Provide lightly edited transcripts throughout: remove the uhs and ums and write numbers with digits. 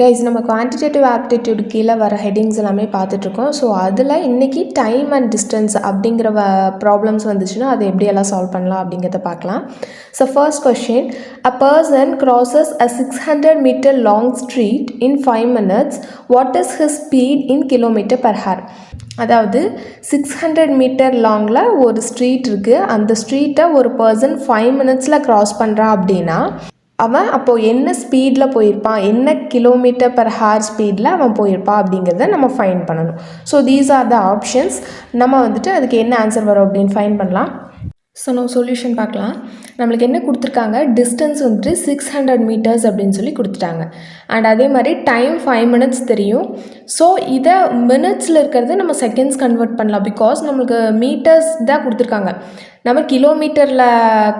Guys நம்ம quantitative aptitude கீழே வர ஹெட்டிங்ஸ் எல்லாமே பார்த்துட்ருக்கோம். ஸோ அதில் இன்றைக்கி டைம் அண்ட் டிஸ்டன்ஸ் அப்படிங்கிற ப்ராப்ளம்ஸ் வந்துச்சுன்னா அதை எப்படியெல்லாம் சால்வ் பண்ணலாம் அப்படிங்கிறத பார்க்கலாம். So first question, a person crosses a 600 meter long street in 5 minutes. What is his speed in kilometer per hour? அதாவது 600 மீட்டர் லாங்கில் ஒரு ஸ்ட்ரீட் இருக்குது. அந்த ஸ்ட்ரீட்டை ஒரு பர்சன் 5 மினிட்ஸில் க்ராஸ் பண்ணுறான் அப்படின்னா அவன் அப்போது என்ன ஸ்பீடில் போயிருப்பான், என்ன கிலோமீட்டர் பர் ஹார் ஸ்பீடில் அவன் போயிருப்பான் அப்படிங்கிறத நம்ம ஃபைண்ட் பண்ணணும். So these are the options. நம்ம வந்துட்டு அதுக்கு என்ன ஆன்சர் வரும் அப்படின்னு ஃபைண்ட் பண்ணலாம். ஸோ நம்ம சொல்யூஷன் பார்க்கலாம். நம்மளுக்கு என்ன கொடுத்துருக்காங்க, டிஸ்டன்ஸ் வந்துட்டு 600 மீட்டர்ஸ் அப்படின்னு சொல்லி கொடுத்துட்டாங்க. அண்ட் அதே மாதிரி டைம் 5 மினிட்ஸ் தெரியும். ஸோ இதை மினிட்ஸில் இருக்கிறத நம்ம செகண்ட்ஸ் கன்வெர்ட் பண்ணலாம். பிகாஸ் நம்மளுக்கு மீட்டர்ஸ் தான் கொடுத்துருக்காங்க. நம்ம கிலோமீட்டரில்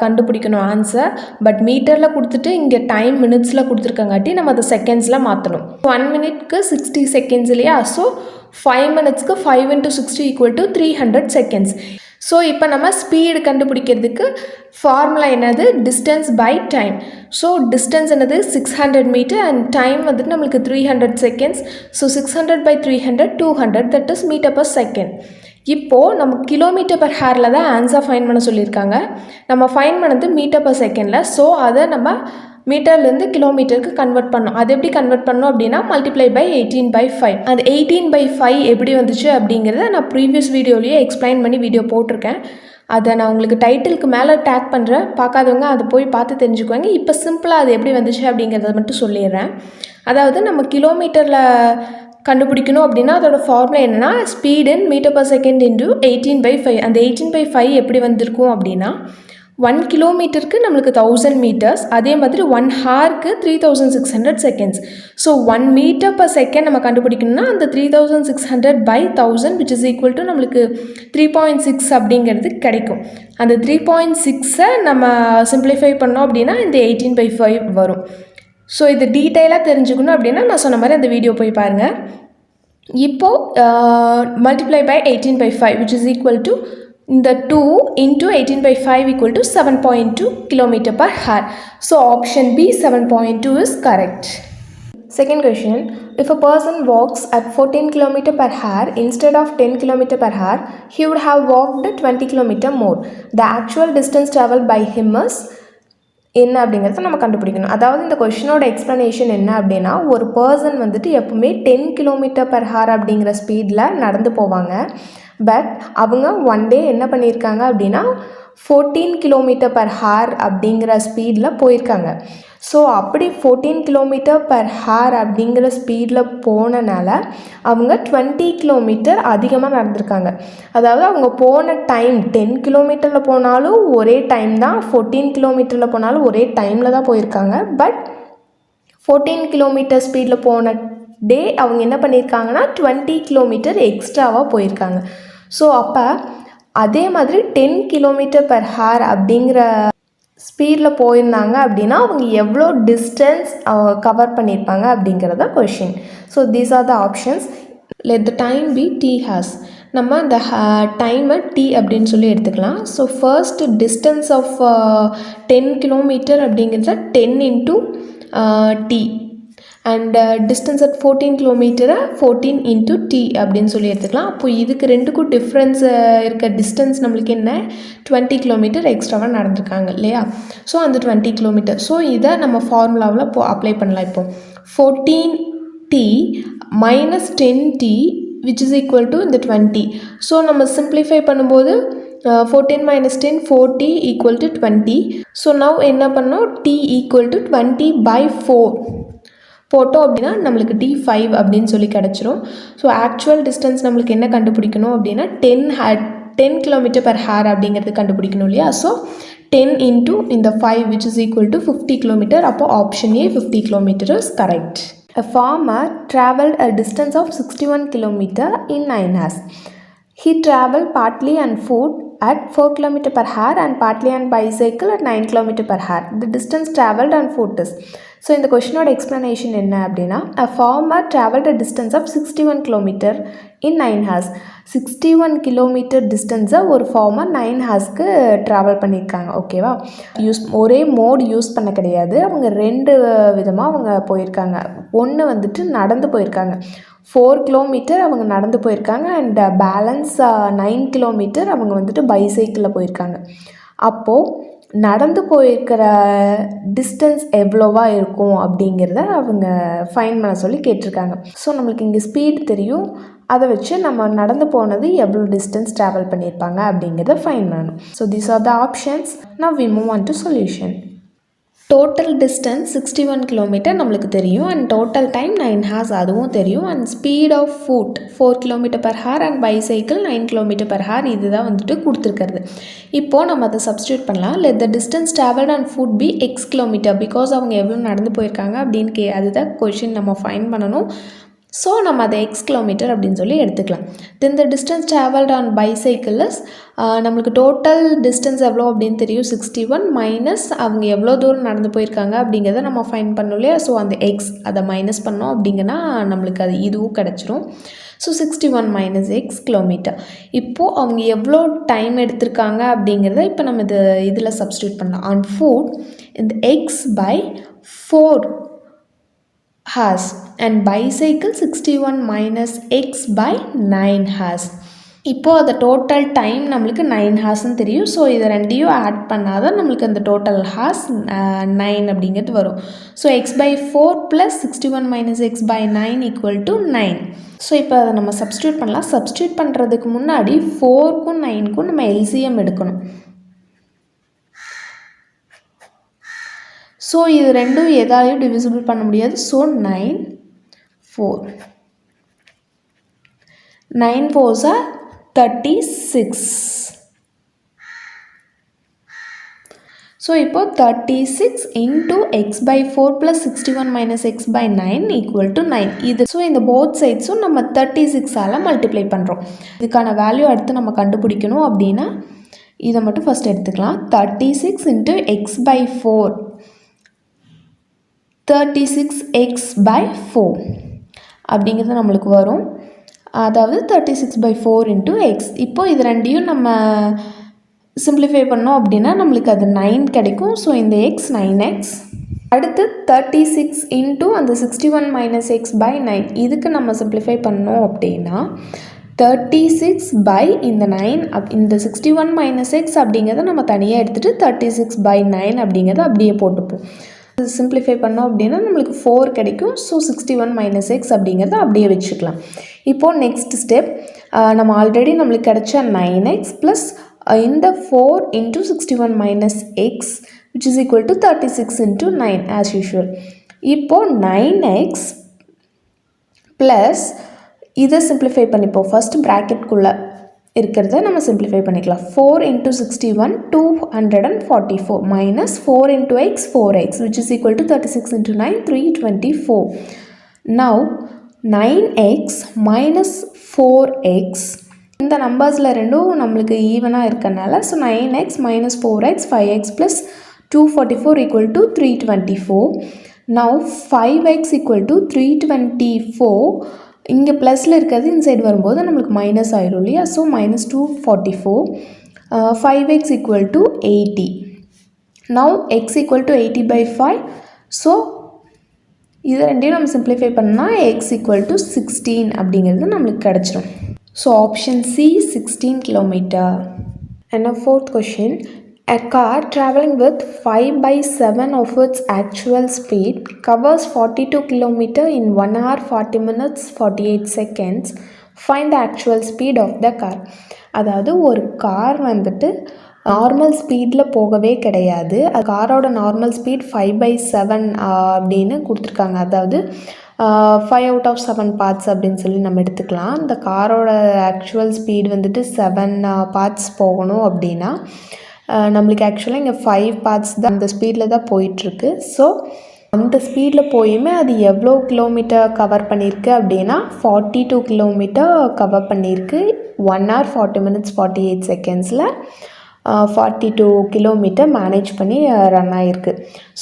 கண்டுபிடிக்கணும் ஆன்சர். பட் மீட்டரில் கொடுத்துட்டு இங்கே டைம் மினிட்ஸில் கொடுத்துருக்காங்காட்டி நம்ம அதை செகண்ட்ஸில் மாற்றணும். 1 மினிட்க்கு 60 செகண்ட்ஸ் இல்லையா? ஸோ 5 மினிட்ஸ்க்கு 5 × 60 = 300 செகண்ட்ஸ். ஸோ இப்போ நம்ம ஸ்பீடு கண்டுபிடிக்கிறதுக்கு ஃபார்முலா என்னது, distance by time. So distance என்னது 600 மீட்டர் அண்ட் டைம் வந்துட்டு நம்மளுக்கு 300 seconds. So 600/300 200, that is metre per second. இப்போது நம்ம கிலோமீட்டர் பர் ஹாரில் தான் ஆன்சர் ஃபைன் பண்ண சொல்லியிருக்காங்க. நம்ம ஃபைன் பண்ணது மீட்டர் பர் செகண்டில். ஸோ அதை நம்ம மீட்டர்லேருந்து கிலோமீட்டருக்கு கன்வெர்ட் பண்ணோம். அது எப்படி கன்வெர்ட் பண்ணோம் அப்படின்னா மல்டிப்ளை பை 18/5. அந்த 18/5 எப்படி வந்துச்சு அப்படிங்கிறத நான் ப்ரீவியஸ் வீடியோலேயே எக்ஸ்பிளைன் பண்ணி வீடியோ போட்டிருக்கேன். அதை நான் உங்களுக்கு டைட்டிலுக்கு மேலே டேக் பண்ணுறேன். பார்க்காதவங்க அதை போய் பார்த்து தெரிஞ்சுக்குவாங்க. இப்போ சிம்பிளாக அது எப்படி வந்துச்சு அப்படிங்கிறத மட்டும் சொல்லிடுறேன். அதாவது நம்ம கிலோமீட்டரில் கண்டுபிடிக்கணும் அப்படின்னா அதோட ஃபார்முலா என்னென்னா speed in metre per second into 18/5. அந்த 18/5 எப்படி வந்திருக்கும் அப்படின்னா 1 கிலோமீட்டருக்கு நம்மளுக்கு 1000 மீட்டர்ஸ், அதே மாதிரி 1 ஹாருக்கு 3600 seconds. So 1 metre per second நம்ம கண்டுபிடிக்கணும்னா அந்த 3600/1000 which is equal to நம்மளுக்கு 3.6 அப்படிங்கிறது கிடைக்கும். அந்த 3.6 நம்ம சிம்பிளிஃபை பண்ணோம் அப்படின்னா இந்த 18/5 வரும். ஸோ இது டீட்டெயிலாக தெரிஞ்சுக்கணும் அப்படின்னா நான் சொன்ன மாதிரி அந்த வீடியோ போய் பாருங்கள். இப்போது multiply by 18/5 which is equal to இந்த 2 into 18/5 equal to 7.2 km per hour. So option B 7.2 is correct. Second question, if a person walks at 14 km per hour instead of 10 km per hour, he would have walked 20 km more. The actual distance traveled by him is என்ன அப்படிங்கிறத நம்ம கண்டுபிடிக்கணும். அதாவது இந்த கொஷினோட explanation என்ன அப்படின்னா, ஒரு person வந்துட்டு எப்பவுமே 10 km/h அப்படிங்கிற ஸ்பீடில் நடந்து போவாங்க. பட் அவங்க ஒன் டே என்ன பண்ணியிருக்காங்க அப்படின்னா 14 km/h அப்படிங்கிற ஸ்பீடில் போயிருக்காங்க. ஸோ அப்படி 14 km/h அப்படிங்கிற ஸ்பீடில் போனனால அவங்க 20 கிலோமீட்டர் அதிகமாக நடந்திருக்காங்க. அதாவது அவங்க போன டைம் 10 கிலோமீட்டரில் போனாலும் ஒரே டைம் தான், 14 கிலோமீட்டரில் போனாலும் ஒரே டைமில் தான் போயிருக்காங்க. பட் 14 கிலோமீட்டர் ஸ்பீடில் போன டே அவங்க என்ன பண்ணியிருக்காங்கன்னா 20 கிலோமீட்டர் எக்ஸ்ட்ராவாக போயிருக்காங்க. ஸோ அப்போ அதே மாதிரி 10 km/h அப்படிங்கிற ஸ்பீடில் போயிருந்தாங்க அப்படின்னா அவங்க எவ்வளோ டிஸ்டன்ஸ் கவர் பண்ணியிருப்பாங்க அப்படிங்கிறத question. So these are the options. Let the time be t hours. நம்ம அந்த டைமை t அப்படின்னு சொல்லி எடுத்துக்கலாம். So first distance of 10 kilometre அப்படிங்கிறத 10 × t அண்ட் டிஸ்டன்ஸ் அட் 14 கிலோமீட்டரை 14 × t அப்படின்னு சொல்லி எடுத்துக்கலாம். அப்போது இதுக்கு ரெண்டுக்கும் டிஃப்ரென்ஸ் இருக்க டிஸ்டன்ஸ் நம்மளுக்கு என்ன, 20 கிலோமீட்டர் எக்ஸ்ட்ராவாக நடந்திருக்காங்க இல்லையா? ஸோ அந்த 20 கிலோமீட்டர். ஸோ இதை நம்ம ஃபார்முலாவில் அப்ளை பண்ணலாம். இப்போ 14t - 10t which is equal to இந்த 20. ஸோ நம்ம சிம்பிளிஃபை பண்ணும்போது 14 - 10 4t equal to 20. So now என்ன பண்ணோம், t equal to 20/4 போட்டோம் அப்படின்னா நம்மளுக்கு t5 அப்படின்னு சொல்லி கிடச்சிரும். ஸோ ஆக்சுவல் டிஸ்டன்ஸ் நம்மளுக்கு என்ன கண்டுபிடிக்கணும் அப்படின்னா 10 km/h அப்படிங்கிறது கண்டுபிடிக்கணும் இல்லையா? ஸோ 10 × இந்த 5 which is equal to 50 km. அப்போ option A 50 km is correct. A farmer traveled a distance of 61 km in 9 hours. He traveled partly on foot at 4 km per hour and partly on bicycle at 9 km per hour. The distance travelled on foot is. So இந்த கொஷினோட explanation என்ன அப்படின்னா, a farmer travelled a distance of 61 km in 9 hours. 61 kilometre டிஸ்டன்ஸை ஒரு farmer 9 ஹார்ஸ்க்கு travel பண்ணியிருக்காங்க. ஓகேவா, ஒரே mode use பண்ண கிடையாது. அவங்க 2 விதமாக அவங்க போயிருக்காங்க. ஒன்று வந்துட்டு நடந்து போயிருக்காங்க, 4 கிலோமீட்டர் அவங்க நடந்து போயிருக்காங்க. அண்ட் பேலன்ஸ் 9 கிலோமீட்டர் அவங்க வந்துட்டு பைசைக்கிளில் போயிருக்காங்க. அப்போது நடந்து போயிருக்கிற டிஸ்டன்ஸ் எவ்வளோவா இருக்கும் அப்படிங்கிறத அவங்க ஃபைன் பண்ண சொல்லி கேட்டிருக்காங்க. ஸோ நம்மளுக்கு இங்கே ஸ்பீட் தெரியும், அதை வச்சு நம்ம நடந்து போனது எவ்வளோ டிஸ்டன்ஸ் ட்ராவல் பண்ணியிருப்பாங்க அப்படிங்கிறத ஃபைன் பண்ணணும். So these are the options. Now we move on to solution. Total distance 61 kilometre நம்மளுக்கு தெரியும். அண்ட் டோட்டல் டைம் 9 ஹார்ஸ் அதுவும் தெரியும். And speed of foot 4 km per hour and bicycle 9 km per hour இதுதான் வந்துட்டு கொடுத்துருக்கிறது. இப்போது நம்ம அதை சப்ஸ்டியூட் பண்ணலாம். Let the distance travelled and foot be x kilometre, because அவங்க எவ்வளோ நடந்து போயிருக்காங்க அப்படின்னு அதுதான் கொஷின் நம்ம ஃபைன் பண்ணணும். ஸோ நம்ம அதை x கிலோமீட்டர் அப்படின்னு சொல்லி எடுத்துக்கலாம். Then the distance travelled on bicycle நம்மளுக்கு டோட்டல் டிஸ்டன்ஸ் எவ்வளோ அப்படின்னு தெரியும், 61 மைனஸ் அவங்க எவ்வளோ தூரம் நடந்து போயிருக்காங்க அப்படிங்கிறத நம்ம ஃபைன் பண்ணோம் இல்லையா. ஸோ அந்த எக்ஸ் அதை மைனஸ் பண்ணோம் அப்படிங்கன்னா நம்மளுக்கு அது இதுவும் கிடச்சிரும். So 61 minus x kilometre. இப்போது அவங்க எவ்வளோ டைம் எடுத்திருக்காங்க அப்படிங்கிறத இப்போ நம்ம இதில் சப்ஸ்டியூட் பண்ணலாம். ஆன் ஃபுட் இந்த x by 4 hours and bicycle 61 minus x by 9 hours. இப்போது அந்த டோட்டல் டைம் நம்மளுக்கு 9 ஹார்ஸ்ன்னு தெரியும். ஸோ இதை ரெண்டையும் ஆட் பண்ணாதான் நம்மளுக்கு அந்த டோட்டல் ஹார்ஸ் 9 அப்படிங்கிறது வரும். So x by 4 plus 61 minus x by 9 equal to 9. So இப்போ அதை நம்ம சப்ஸ்டியூட் பண்ணலாம். சப்ஸ்டியூட் பண்ணுறதுக்கு முன்னாடி 4க்கும் 9க்கும் நம்ம எல்சிஎம் எடுக்கணும். ஸோ இது ரெண்டும் எதாலையும் டிவிசிபிள் பண்ண முடியாது. So 9 4 9 4s are 36. ஸோ இப்போ 36 into x by 4 plus 61 minus x by 9 equal to 9. இது ஸோ இந்த போத் சைட்ஸும் நம்ம 36ஆல் மல்டிப்ளை பண்ணுறோம். இதுக்கான வேல்யூ அடுத்து நம்ம கண்டுபிடிக்கணும் அப்படின்னா இதை மட்டும் ஃபஸ்ட் எடுத்துக்கலாம். 36 into x by 4 36x by 4 அப்படிங்கிறது நம்மளுக்கு வரும். அதாவது 36 by 4 into x. இப்போது இது ரெண்டையும் நம்ம சிம்பிளிஃபை பண்ணோம் அப்படின்னா நம்மளுக்கு அது 9 கிடைக்கும். ஸோ இந்த x 9x. அடுத்து 36 into அந்த 61 minus x by 9 இதுக்கு நம்ம சிம்பிளிஃபை பண்ணோம் அப்படின்னா 36 by இந்த 9 இந்த 61 minus x அப்படிங்கிறத நம்ம தனியாக எடுத்துகிட்டு 36 by 9 அப்படிங்கிறத அப்படியே போட்டுப்போம். சிம்பிளிஃபை பண்ணோம் அப்படின்னா நம்மளுக்கு 4 கிடைக்கும். ஸோ 61 minus x அப்படிங்கிறத அப்படியே வச்சுக்கலாம். இப்போது நெக்ஸ்ட் ஸ்டெப் நம்ம ஆல்ரெடி நம்மளுக்கு கிடைச்ச 9x ப்ளஸ் இந்த 4 into 61 minus x which is equal to 36 into 9 as usual. இப்போது 9x ப்ளஸ் இதை சிம்பிளிஃபை பண்ணிப்போம். ஃபஸ்ட் ப்ராக்கெட்குள்ளே இருக்கிறத நம்ம சிம்பிளிஃபை பண்ணிக்கலாம். 4 into 61 244 minus 4 into x 4x which is equal to 36 into 9 324. Now 9x minus 4x இந்த நம்பர்ஸில் ரெண்டும் நம்மளுக்கு ஈவனாக இருக்கனால so 9x minus 4x 5x plus 244 equal to 324. Now 5x equal to 324. இங்கே ப்ளஸில் இருக்கிறது இன்சைடு வரும்போது நம்மளுக்கு மைனஸ் ஆயிடும் இல்லையா. So minus 244. 5x equal to 80. Now x equal to 80 by 5. So இது ரெண்டையும் நம்ம சிம்பிளிஃபை பண்ணால் x equal to 16 அப்படிங்கிறது நம்மளுக்கு கிடச்சிடும். So option C 16 kilometre. And a fourth question. A car traveling with 5 by 7 of its actual speed covers 42 km in 1 hour 40 minutes 48 seconds. Find the actual speed of the car. அதாவது ஒரு car வந்துட்டு normal ஸ்பீடில் போகவே கிடையாது. காரோட normal speed 5 by 7 அப்படின்னு கொடுத்துருக்காங்க. அதாவது 5 out of 7 பார்ட்ஸ் அப்படின்னு சொல்லி நம்ம எடுத்துக்கலாம். இந்த காரோட ஆக்சுவல் ஸ்பீட் வந்துட்டு 7 பார்ட்ஸ் போகணும் அப்படின்னா நம்மளுக்கு ஆக்சுவலாக இங்கே 5 பார்ட்ஸ் தான் அந்த ஸ்பீடில் தான் போயிட்டுருக்கு. ஸோ அந்த ஸ்பீடில் போயுமே அது எவ்வளோ கிலோமீட்டர் கவர் பண்ணியிருக்கு அப்படின்னா 42 கிலோமீட்டர் கவர் பண்ணியிருக்கு 1 hour 40 minutes 48 செகண்ட்ஸில் 42 கிலோமீட்டர் மேனேஜ் பண்ணி ரன் ஆகிருக்கு.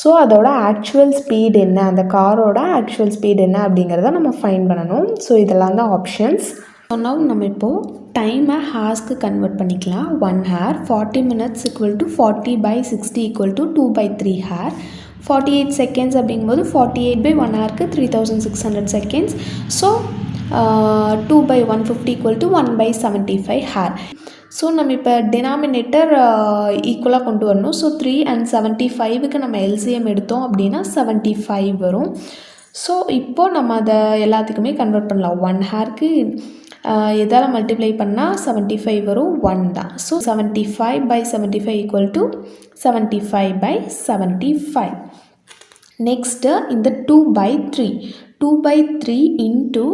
ஸோ அதோட ஆக்சுவல் ஸ்பீட் என்ன, அந்த காரோட ஆக்சுவல் ஸ்பீட் என்ன அப்படிங்கிறத நம்ம ஃபைன் பண்ணணும். ஸோ இதெல்லாம் தான் ஆப்ஷன்ஸ். ஸோ நம்ம இப்போது டைமை ஹார்ஸ்க்கு கன்வெர்ட் பண்ணிக்கலாம். 1 hour 40 minutes equal to 40/60 equal to 2/3 hour. 48 seconds அப்படிங்கும்போது 48/1 hourக்கு 3600 seconds. So 2/150 equal to 1/75 hour. So நம்ம இப்போ டினாமினேட்டர் ஈக்குவலாக கொண்டு வரணும். ஸோ 3 and 75க்கு நம்ம எல்சிஎம் எடுத்தோம் அப்படின்னா 75 வரும். ஸோ இப்போது நம்ம அதை எல்லாத்துக்குமே கன்வெர்ட் பண்ணலாம். 1 hourக்கு எதால் மல்டிப்ளை பண்ணால் 75 வரும், 1 தான். So 75/75 equal to 75/75. நெக்ஸ்ட்டு இந்த 2/3 into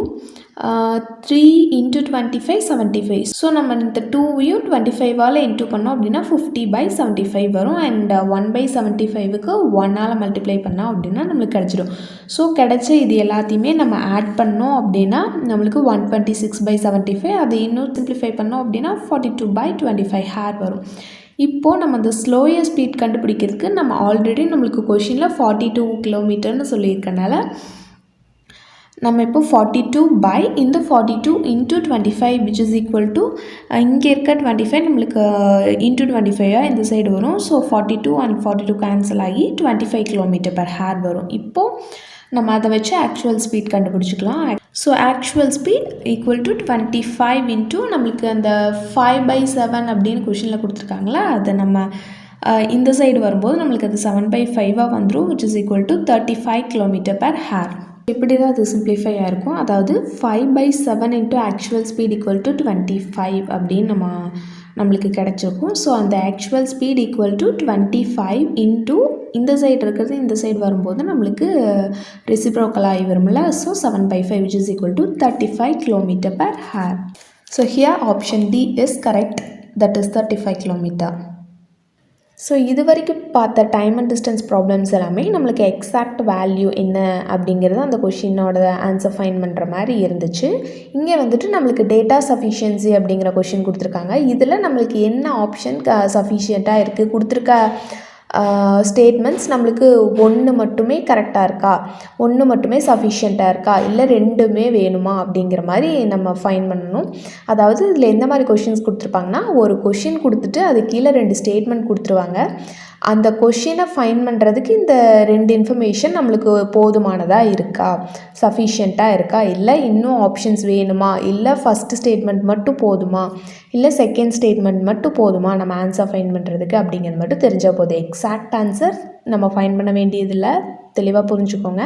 3 into 25 75. ஸோ நம்ம இந்த 2வையும் 25ஆல் இன்ட்டு பண்ணோம் அப்படின்னா 50/75 வரும். அண்ட் 1/75க்கு 1ஆல் மல்டிப்ளை பண்ணோம் அப்படின்னா நம்மளுக்கு கிடச்சிடும். ஸோ கிடச்ச இது எல்லாத்தையுமே நம்ம ஆட் பண்ணோம் அப்படின்னா நம்மளுக்கு 126/75. அதை இன்னும் சிம்பிளிஃபை பண்ணோம் அப்படின்னா 42/25 ஹார் வரும். இப்போது நம்ம அந்த ஸ்லோயர் ஸ்பீட் கண்டுபிடிக்கிறதுக்கு நம்ம ஆல்ரெடி நம்மளுக்கு கொஷினில் 42 கிலோமீட்டர்னு சொல்லியிருக்கனால நம்ம இப்போ 42 இந்த 42 into 25 which is equal to இங்கே இருக்க 25 நம்மளுக்கு into 25 இந்த சைடு வரும். ஸோ 42 and 42 கேன்சல் ஆகி 25 km/h வரும். இப்போது நம்ம அதை வச்சு ஆக்சுவல் ஸ்பீட் கண்டுபிடிச்சிக்கலாம். So actual speed equal to 25 into நம்மளுக்கு அந்த 5/7 அப்படின்னு கொஷினில் கொடுத்துருக்காங்களா, அதை நம்ம இந்த சைடு வரும்போது நம்மளுக்கு அது 7/5 வந்துடும், which is equal to 35 km/h. இப்படி தான் அது சிம்பிளிஃபை ஆகிருக்கும். அதாவது 5/7 into actual speed equal to 25 அப்படின்னு நம்மளுக்கு கிடச்சிருக்கும். ஸோ அந்த actual speed equal to 25 into இந்த சைடு இருக்கிறது இந்த சைடு வரும்போது நம்மளுக்கு ரெசிப்ரோக்கல் ஆகி வரும்ல. So 7/5 which is equal to 35 km/h. So here option D is correct, that is 35 km. So இது வரைக்கும் பார்த்த டைம் அண்ட் டிஸ்டன்ஸ் ப்ராப்ளம்ஸ் எல்லாமே நம்மளுக்கு எக்ஸாக்ட் வேல்யூ என்ன அப்படிங்கிறது அந்த கொஷினோட ஆன்சர் ஃபைன் பண்ணுற மாதிரி இருந்துச்சு. இங்கே வந்துட்டு நம்மளுக்கு டேட்டா சஃபிஷியன்சி அப்படிங்கிற கொஷின் கொடுத்துருக்காங்க. இதில் நம்மளுக்கு என்ன ஆப்ஷன் சஃபிஷியண்ட்டாக இருக்குது, கொடுத்துருக்க ஸ்டேட்மெண்ட்ஸ் நம்மளுக்கு ஒன்று மட்டுமே கரெக்டாக இருக்கா, ஒன்று மட்டுமே சஃபிஷியண்ட்டாக இருக்கா, இல்லை ரெண்டுமே வேணுமா அப்படிங்கிற மாதிரி நம்ம ஃபைன் பண்ணணும். அதாவது இதில் எந்த மாதிரி கொஷின்ஸ் கொடுத்துருப்பாங்கன்னா, ஒரு கொஷின் கொடுத்துட்டு அது கீழே 2 ஸ்டேட்மெண்ட் கொடுத்துருவாங்க. அந்த கொஷினை ஃபைன் பண்ணுறதுக்கு இந்த 2 இன்ஃபர்மேஷன் நம்மளுக்கு போதுமானதாக இருக்கா, சஃபிஷியண்ட்டாக இருக்கா, இல்லை இன்னும் ஆப்ஷன்ஸ் வேணுமா, இல்லை ஃபஸ்ட்டு ஸ்டேட்மெண்ட் மட்டும் போதுமா, இல்லை செகண்ட் ஸ்டேட்மெண்ட் மட்டும் போதுமா நம்ம ஆன்சர் ஃபைன் பண்ணுறதுக்கு அப்படிங்கிறது மட்டும் தெரிஞ்சால் போதும். எக்ஸாக்ட் ஆன்சர் நம்ம ஃபைன் பண்ண வேண்டியதில்லை, தெளிவாக புரிஞ்சுக்கோங்க.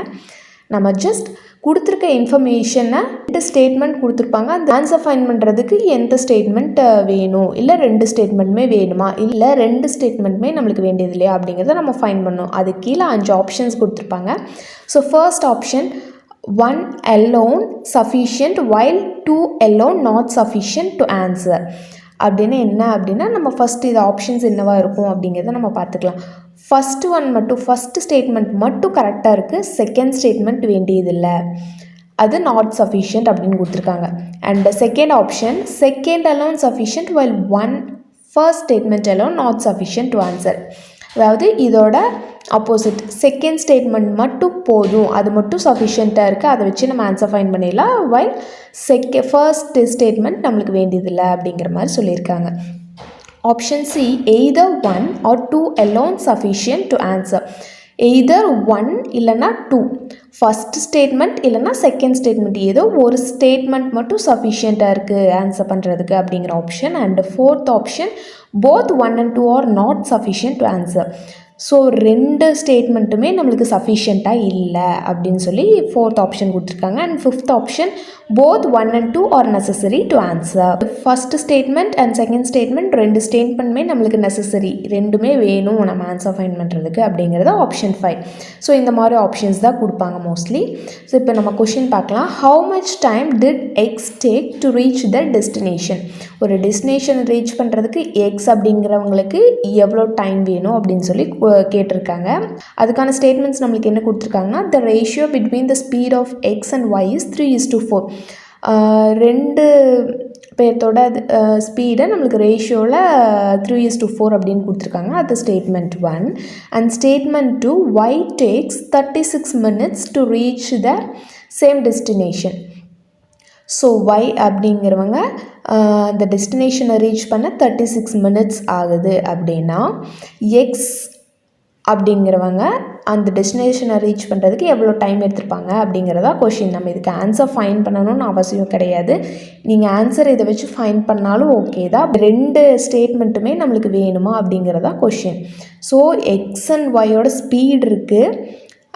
நம்ம ஜஸ்ட் கொடுத்துருக்க இன்ஃபர்மேஷனை 2 ஸ்டேட்மெண்ட் கொடுத்துருப்பாங்க, அந்த ஆன்சர் ஃபைன் பண்ணுறதுக்கு எந்த ஸ்டேட்மெண்ட் வேணும், இல்லை 2 ஸ்டேட்மெண்ட்டுமே வேணுமா, இல்லை 2 ஸ்டேட்மெண்ட்டுமே நம்மளுக்கு வேண்டியது இல்லையா அப்படிங்கிறத நம்ம ஃபைன் பண்ணணும். அது கீழே 5 ஆப்ஷன்ஸ் கொடுத்துருப்பாங்க. So first option 1 alone sufficient while 2 alone not sufficient to answer அப்படின்னு என்ன அப்படின்னா, நம்ம ஃபஸ்ட்டு இது ஆப்ஷன்ஸ் என்னவா இருக்கும் அப்படிங்கிறத நம்ம பார்த்துக்கலாம். ஃபஸ்ட்டு ஒன் மட்டும், ஃபஸ்ட்டு ஸ்டேட்மெண்ட் மட்டும் கரெக்டாக இருக்குது, செகண்ட் ஸ்டேட்மெண்ட் வேண்டியதில்லை, அது நாட் சஃபிஷியன்ட் அப்படின்னு கொடுத்துருக்காங்க. And second option second alone sufficient while 1 first statement alone not sufficient to answer. அதாவது இதோட ஆப்போசிட், செகண்ட் ஸ்டேட்மெண்ட் மட்டும் போதும், அது மட்டும் சஃபிஷியண்ட்டாக இருக்குது, அதை வச்சு நம்ம ஆன்சர் ஃபைன் பண்ணிடலாம். வைல் ஃபர்ஸ்ட் ஸ்டேட்மெண்ட் நம்மளுக்கு வேண்டியதில்லை அப்படிங்கிற மாதிரி சொல்லியிருக்காங்க. Option C either 1 or 2 alone sufficient to answer. Either 1 இல்லைனா 2, ஃபஸ்ட் ஸ்டேட்மெண்ட் இல்லைனா செகண்ட் ஸ்டேட்மெண்ட், ஏதோ ஒரு ஸ்டேட்மெண்ட் மட்டும் சஃபிஷியண்ட்டாக இருக்குது ஆன்சர் பண்ணுறதுக்கு அப்படிங்கிற option. And fourth option both 1 and 2 are not sufficient to answer. So 2 ஸ்டேட்மெண்ட்டுமே நம்மளுக்கு சஃபிஷியண்ட்டாக இல்லை அப்படின்னு சொல்லி ஃபோர்த் ஆப்ஷன் கொடுத்துருக்காங்க. And fifth option both 1 and 2 are necessary to answer. First statement and second statement 2 ஸ்டேட்மெண்ட்டுமே நம்மளுக்கு நெசசரி, ரெண்டுமே வேணும் நம்ம ஆன்சர் ஃபைன் பண்ணுறதுக்கு அப்படிங்கிறது ஆப்ஷன் 5. ஸோ இந்த மாதிரி ஆப்ஷன்ஸ் தான் கொடுப்பாங்க மோஸ்ட்லி. ஸோ இப்போ நம்ம கொஷின் பார்க்கலாம். How much time did X take to reach the destination? ஒரு டெஸ்டினேஷன் ரீச் பண்ணுறதுக்கு எக்ஸ் அப்படிங்கிறவங்களுக்கு எவ்வளோ டைம் வேணும் அப்படின்னு சொல்லி கேட்டிருக்காங்க. அதுக்கான ஸ்டேட்மெண்ட்ஸ் நம்மளுக்கு என்ன கொடுத்துருக்காங்கன்னா, the ratio between the speed of X and Y is 3:4. ரெண்டு பேர்த்தோட ஸ்பீடை நம்மளுக்கு ரேஷியோவில் 3:4 அப்படின்னு கொடுத்துருக்காங்க. அது statement 1. And statement 2, y takes 36 minutes to reach the same destination. So y அப்படிங்கிறவங்க அந்த டெஸ்டினேஷனை ரீச் பண்ண 36 மினிட்ஸ் ஆகுது அப்படின்னா எக்ஸ் அப்படிங்கிறவங்க அந்த டெஸ்டினேஷனை ரீச் பண்ணுறதுக்கு எவ்வளோ டைம் எடுத்திருப்பாங்க அப்படிங்கிறதா கொஷின். நம்ம இதுக்கு ஆன்சர் ஃபைன் பண்ணணும்னு அவசியம் கிடையாது. நீங்கள் ஆன்சர் இதை வச்சு ஃபைன் பண்ணாலும் ஓகே தான். ரெண்டு ஸ்டேட்மெண்ட்டுமே நம்மளுக்கு வேணுமா அப்படிங்கிறதா கொஷின். ஸோ எக்ஸ் அண்ட் ஒய்யோட ஸ்பீட் இருக்குது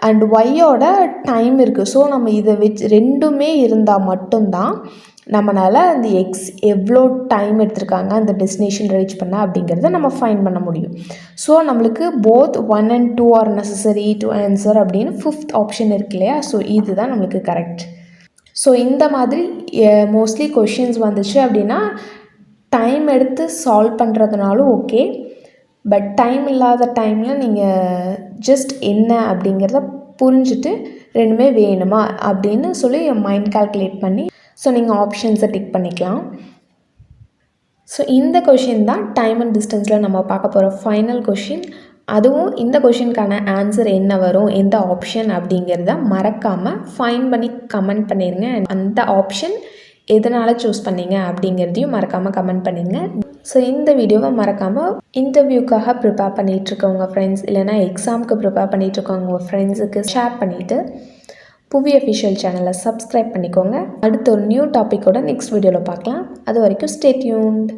அண்ட் ஒய்யோட டைம் இருக்குது. ஸோ நம்ம இதை வச்சு ரெண்டுமே இருந்தால் மட்டும்தான் நம்மளால் அந்த எக்ஸ் எவ்வளோ டைம் எடுத்திருக்காங்க அந்த டெஸ்டினேஷன் ரீச் பண்ண அப்படிங்கிறத நம்ம ஃபைன் பண்ண முடியும். ஸோ நம்மளுக்கு both 1 and 2 R necessary to answer அப்படின்னு 5th ஆப்ஷன் இருக்கு இல்லையா? ஸோ இதுதான் நம்மளுக்கு கரெக்ட். ஸோ இந்த மாதிரி மோஸ்ட்லி கொஷின்ஸ் வந்துச்சு அப்படின்னா டைம் எடுத்து சால்வ் பண்ணுறதுனாலும் ஓகே. பட் டைம் இல்லாத டைமில் நீங்கள் ஜஸ்ட் என்ன அப்படிங்கிறத புரிஞ்சுட்டு ரெண்டுமே வேணுமா அப்படின்னு சொல்லி மைண்ட் கால்குலேட் பண்ணி ஸோ நீங்கள் ஆப்ஷன்ஸை டிக் பண்ணிக்கலாம். ஸோ இந்த கொஷின் தான் டைம் அண்ட் டிஸ்டன்ஸில் நம்ம பார்க்க போகிற ஃபைனல் கொஷின். அதுவும் இந்த கொஷினுக்கான ஆன்சர் என்ன வரும், எந்த ஆப்ஷன் அப்படிங்கிறத மறக்காமல் ஃபைன் பண்ணி கமெண்ட் பண்ணிடுங்க. அந்த ஆப்ஷன் எதனால் சூஸ் பண்ணீங்க அப்படிங்கிறதையும் மறக்காமல் கமெண்ட் பண்ணிடுங்க. ஸோ இந்த வீடியோவை மறக்காமல் இன்டர்வியூக்காக ப்ரிப்பேர் பண்ணிகிட்ருக்கவங்க ஃப்ரெண்ட்ஸ் இல்லைனா எக்ஸாமுக்கு ப்ரிப்பேர் பண்ணிகிட்ருக்கவங்க உங்கள் ஃப்ரெண்ட்ஸுக்கு ஷேர் பண்ணிவிட்டு புவி அஃபிஷியல் சேனலை சப்ஸ்கிரைப் பண்ணிக்கோங்க. அடுத்த ஒரு நியூ டாப்பிக்கோட நெக்ஸ்ட் வீடியோவில் பார்க்கலாம். அது வரைக்கும் ஸ்டே டியூன்ட்.